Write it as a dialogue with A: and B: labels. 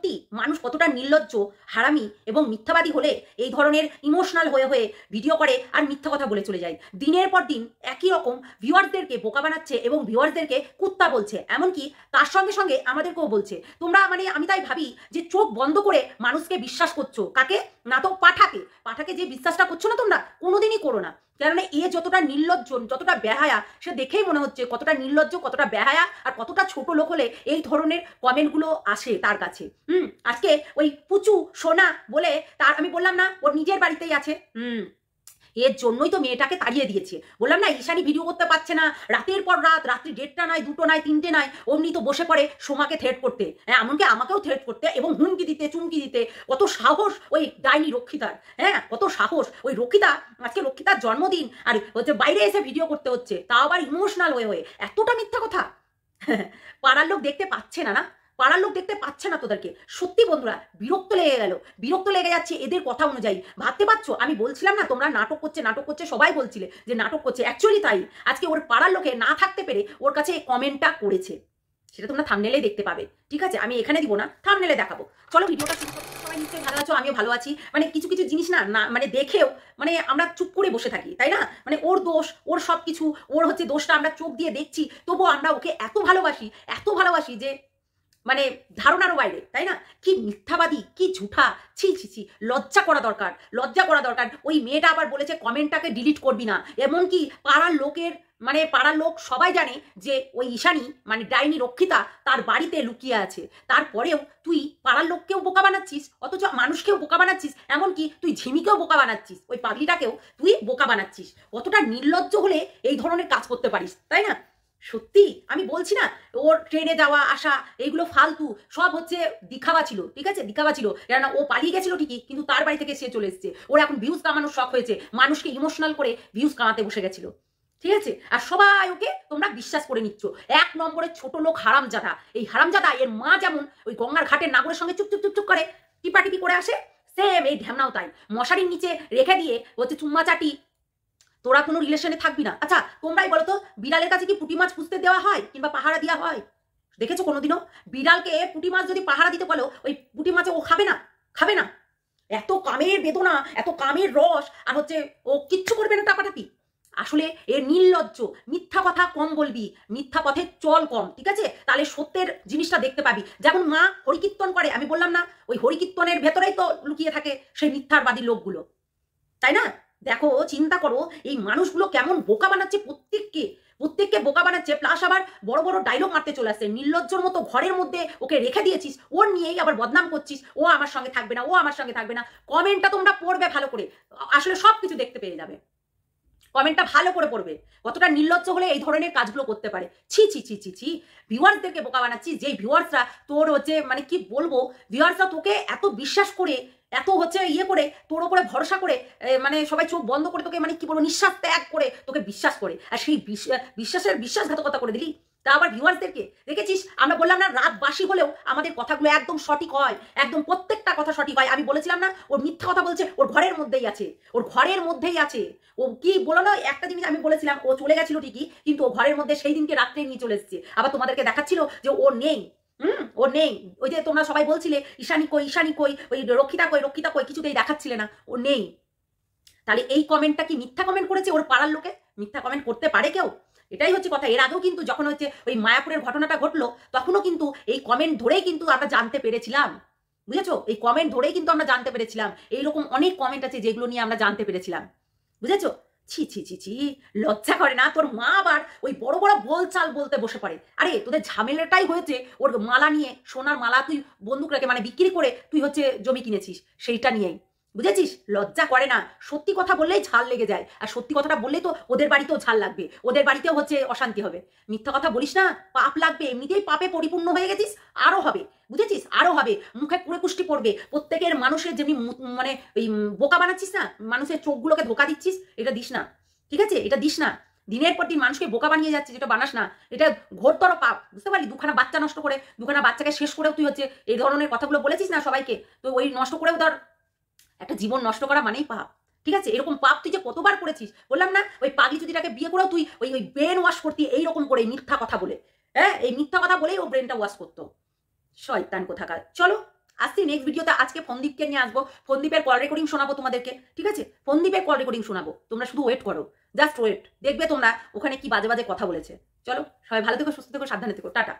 A: সত্যি মানুষ কতটা নির্লজ্জ, হারামি এবং মিথ্যাবাদী হলে এই ধরনের ইমোশনাল হয়ে হয়ে ভিডিও করে আর মিথ্যা কথা বলে চলে যায়। দিনের পর দিন একই রকম ভিউয়ার্সদেরকে বোকা বানাচ্ছে এবং ভিউয়ার্সদেরকে কুত্তা বলছে, এমনকি তার সঙ্গে সঙ্গে আমাদেরকেও বলছে। তোমরা মানে আমি তাই ভাবি যে চোখ বন্ধ করে মানুষকে বিশ্বাস করছো, কাকে না তো পাঠাকে যে বিশ্বাসটা করছো না তোমরা, কোনোদিনই করো না। কেননা এ যতটা নির্লজ্জ, যতটা বেহায়া, সে দেখেই মনে হচ্ছে কতটা নির্লজ্জ, কতটা বেহায়া আর কতটা ছোট লোক হলে এই ধরনের কমেন্টগুলো আসে তার কাছে। আজকে ওই পুচু সোনা বলে তার আমি বললাম না ওর নিজের বাড়িতেই আছে, এর জন্যই তো মেয়েটাকে তাড়িয়ে দিয়েছে। বললাম না ঈশানী ভিডিও করতে পারছে না, রাতের পর রাত, রাত্রি 1টা নয়, 2টো নয়, 3টে নয়, অমনি তো বসে পড়ে সোমাকে থ্রেট করতে, হ্যাঁ এমনকি আমাকেও থ্রেট করতে এবং হুমকি দিতে, চুমকি দিতে। কত সাহস ওই ডাইনি রক্ষিতার, হ্যাঁ কত সাহস ওই রক্ষিতা। আজকে রক্ষিতার জন্মদিন আর হচ্ছে বাইরে এসে ভিডিও করতে হচ্ছে, তাও আবার ইমোশনাল হয়ে হয়ে। এতটা মিথ্যা কথা পাড়ার লোক দেখতে পাচ্ছে না, পাড়ার লোক দেখতে পাচ্ছে না তোদেরকে। সত্যি বন্ধুরা বিরক্ত লেগে গেল, বিরক্ত লেগে যাচ্ছে এদের কথা অনুযায়ী। ভাবতে পারছো আমি বলছিলাম না তোমরা নাটক করছে, সবাই বলছিলে যে নাটক করছে, অ্যাকচুয়ালি তাই। আজকে ওর পাড়ার লোকে না থাকতে পেরে ওর কাছে এই কমেন্টটা করেছে, সেটা তোমরা থাম্বনেলেই দেখতে পাবে। ঠিক আছে, আমি এখানে দিব না, থাম্বনেলে দেখাবো। চলো ভিডিওটা শুরু করতে। সবাই নিশ্চয়ই ভালো আছো, আমিও ভালো আছি। মানে কিছু কিছু জিনিস না মানে দেখেও মানে আমরা চুপ করে বসে থাকি, তাই না? মানে ওর দোষ, ওর সব কিছু, ওর হচ্ছে দোষটা আমরা চোখ দিয়ে দেখছি, তবুও আমরা ওকে এত ভালোবাসি যে মানে ধারণারও বাইরে, তাই না? কি মিথ্যাবাদী, কি ঝুঠা, ছি ছি ছি, লজ্জা করা দরকার। ওই মেয়েটা আবার বলেছে কমেন্টটাকে ডিলিট করবি না, এমনকি পাড়ার লোকের মানে পাড়ার লোক সবাই জানে যে ওই ঈশানী মানে ডাইনি রক্ষিতা তার বাড়িতে লুকিয়ে আছে। তারপরেও তুই পাড়ার লোককেও বোকা বানাচ্ছিস, অথচ মানুষকেও বোকা বানাচ্ছিস, এমনকি তুই ঝিমিকেও বোকা বানাচ্ছিস, ওই পাগলিটাকেও তুই বোকা বানাচ্ছিস। কতটা নির্লজ্জ হলে এই ধরনের কাজ করতে পারিস, তাই না? সত্যি আমি বলছি না ওর ট্রেনে যাওয়া আসা এইগুলো ফালতু, সব হচ্ছে দিখাওয়া ছিল, ঠিক আছে, দিখাওয়া ছিল। কেননা ও পালিয়ে গেছিল ঠিকই, কিন্তু তার বাড়ি থেকে সে চলে এসেছে। ওর এখন ভিউজ কামানোর শখ হয়েছে, মানুষকে ইমোশনাল করে ভিউজ কামাতে বসে গেছিল, ঠিক আছে। আর সবাই ওকে তোমরা বিশ্বাস করে নিচ্ছ। 1 নম্বরের ছোট লোক হারামজাদা। এই হারামজাদা এর মা যেমন ওই গঙ্গার ঘাটের নাগরের সঙ্গে চুপ করে টিপাটিপি করে আসে, সেম এই ঢ্যামনাও তাই। মশারির নিচে রেখে দিয়ে হচ্ছে চুম্মা চাটি, তোরা কোনো রিলেশনে থাকবি না। আচ্ছা তোমরাই বলো তো, বিড়ালের কাছে কি পুঁটি মাছ পুষতে দেওয়া হয় কিংবা পাহারা দেওয়া হয়? দেখেছো কোনোদিনও? বিড়ালকে পুঁটি মাছ যদি পাহারা দিতে বলো, ওই পুঁটি মাছে ও খাবে না। এত কামের বেদনা, এত কামের রস, আর হচ্ছে ও কিচ্ছু করবে না টাপাটাপি। আসলে এ নির্লজ্জ। মিথ্যা কথা কম বলবি, মিথ্যা পথে চল কম, ঠিক আছে? তাহলে সত্যের জিনিসটা দেখতে পাবি। যেমন মা হরিকীর্তন করে, আমি বললাম না ওই হরিকীর্তনের ভেতরেই তো লুকিয়ে থাকে সেই মিথ্যারবাদী লোকগুলো, তাই না? দেখো চিন্তা করো এই মানুষগুলো কেমন বোকা বানাচ্ছে, প্রত্যেককে বোকা বানাচ্ছে। প্লাস আবার বড় বড় ডায়লগ মারতে চলে আসছে। নির্লজ্জর মতো ঘরের মধ্যে ওকে রেখে দিয়েছিস, ওর নিয়েই আবার বদনাম করছিস, ও আমার সঙ্গে থাকবে না। কমেন্টটা তোমরা পড়বে ভালো করে, আসলে সব কিছু দেখতে পেয়ে যাবে। কমেন্টটা ভালো করে পড়বে, কতটা নির্লজ্জ হলে এই ধরনের কাজগুলো করতে পারে। ছি ছি ছি ছি ছি, ভিউয়ার্সদেরকে বোকা বানাচ্ছিস। যেই ভিউয়ার্সরা তোর হচ্ছে মানে কি বলবো, ভিউয়ার্সরা তোকে এত বিশ্বাস করে, এত হচ্ছে ইয়ে করে, তোর ওপরে ভরসা করে, মানে সবাই চোখ বন্ধ করে তোকে মানে কি বলবো নিঃশ্বাস ত্যাগ করে তোকে বিশ্বাস করে, আর সেই বিশ্বাসঘাতকতা করে দিলি। তা আবার ভিউয়ার্সদেরকে দেখেছিস, আমরা বললাম না রাত বাসি হলেও আমাদের কথাগুলো একদম সঠিক হয়, একদম প্রত্যেকটা কথা সঠিক হয়। আমি বলেছিলাম না ওর মিথ্যা কথা বলছে, ওর ঘরের মধ্যেই আছে। ও কি বলো না, একটা জিনিস আমি বলেছিলাম, ও চলে গেছিল ঠিকই, কিন্তু ও ঘরের মধ্যে সেই দিনকে রাত্রে নিয়ে চলে এসেছে। আবার তোমাদেরকে দেখাচ্ছিল যে ও নেই, ও নেই। ওই যে তোমরা সবাই বলছিলে ঈশানী কই, ওই রক্ষিতা কই, কিছুতেই দেখাচ্ছিলে না, ও নেই। তাহলে এই কমেন্টটা কি মিথ্যা কমেন্ট করেছে? ওর পাড়ার লোকে মিথ্যা কমেন্ট করতে পারে কেউ? এটাই হচ্ছে কথা। এর আগেও কিন্তু যখন হচ্ছে ওই মায়াপুরের ঘটনাটা ঘটলো, তখনও কিন্তু এই কমেন্ট ধরেই কিন্তু আমরা জানতে পেরেছিলাম, বুঝেছো? এই কমেন্ট ধরেই কিন্তু আমরা জানতে পেরেছিলাম। এইরকম অনেক কমেন্ট আছে যেগুলো নিয়ে আমরা জানতে পেরেছিলাম, বুঝেছো? ছি ছি ছি ছি, লজ্জা করে না? তোর মা আবার ওই বড় বড় বলচাল বলতে বসে পড়ে। আরে তোদের ঝামেলাটাই হয়েছে ওর মালা নিয়ে, সোনার মালা তুই বন্দুক রেখে মানে বিক্রি করে তুই হচ্ছে জমি কিনেছিস, সেইটা নিয়েই, বুঝেছিস? লজ্জা করে না? সত্যি কথা বললেই ঝাল লেগে যায়, আর সত্যি কথাটা বললেই তো ওদের বাড়িতেও ঝাল লাগবে, ওদের বাড়িতেও হচ্ছে অশান্তি হবে। মিথ্যা কথা বলিস না, পাপ লাগবে। এমনিতেই পাপে পরিপূর্ণ হয়ে গেছিস, আরো হবে, বুঝেছিস? আরো হবে, মুখে কুড়ে কুষ্টি পড়বে। প্রত্যেকের মানুষের যেমনি মানে ওই বোকা বানাচ্ছিস না, মানুষের চোখগুলোকে ধোকা দিচ্ছিস, এটা দিস না, ঠিক আছে? এটা দিস না। দিনের পর দিন মানুষকে বোকা বানিয়ে যাচ্ছে, যেটা বানাস না, এটা ঘোরতর পাপ, বুঝতে পারলি? দুখানা বাচ্চা নষ্ট করে, দুখানা বাচ্চাকে শেষ করেও তুই হচ্ছে এই ধরনের কথাগুলো বলেছিস না সবাইকে, তো ওই নষ্ট করেও ধর একটা জীবন নষ্ট করা মানেই পাপ, ঠিক আছে? এরকম পাপ তুই যে কতবার করেছিস, বললাম না ওই পাগলি চুদিটাকে বিয়ে করেও তুই ওই ওই ব্রেন ওয়াশ করতি এইরকম করে মিথ্যা কথা বলে। হ্যাঁ, এই মিথ্যা কথা বলেই ও ব্রেনটা ওয়াশ করতো। শয়তান কোথাকার। চলো আসছি নেক্সট ভিডিওতে। আজকে ফোনদীপকে নিয়ে আসবো, ফোনদীপের কল রেকর্ডিং শোনাবো তোমাদেরকে, ঠিক আছে? ফোনদীপের কল রেকর্ডিং শোনাবো, তোমরা শুধু ওয়েট করো, জাস্ট ওয়েট, দেখবে তোমরা ওখানে কি বাজে বাজে কথা বলেছে। চলো সবাই ভালো থেকো, সুস্থ থেকো, সাবধানে থেকো, টাটা।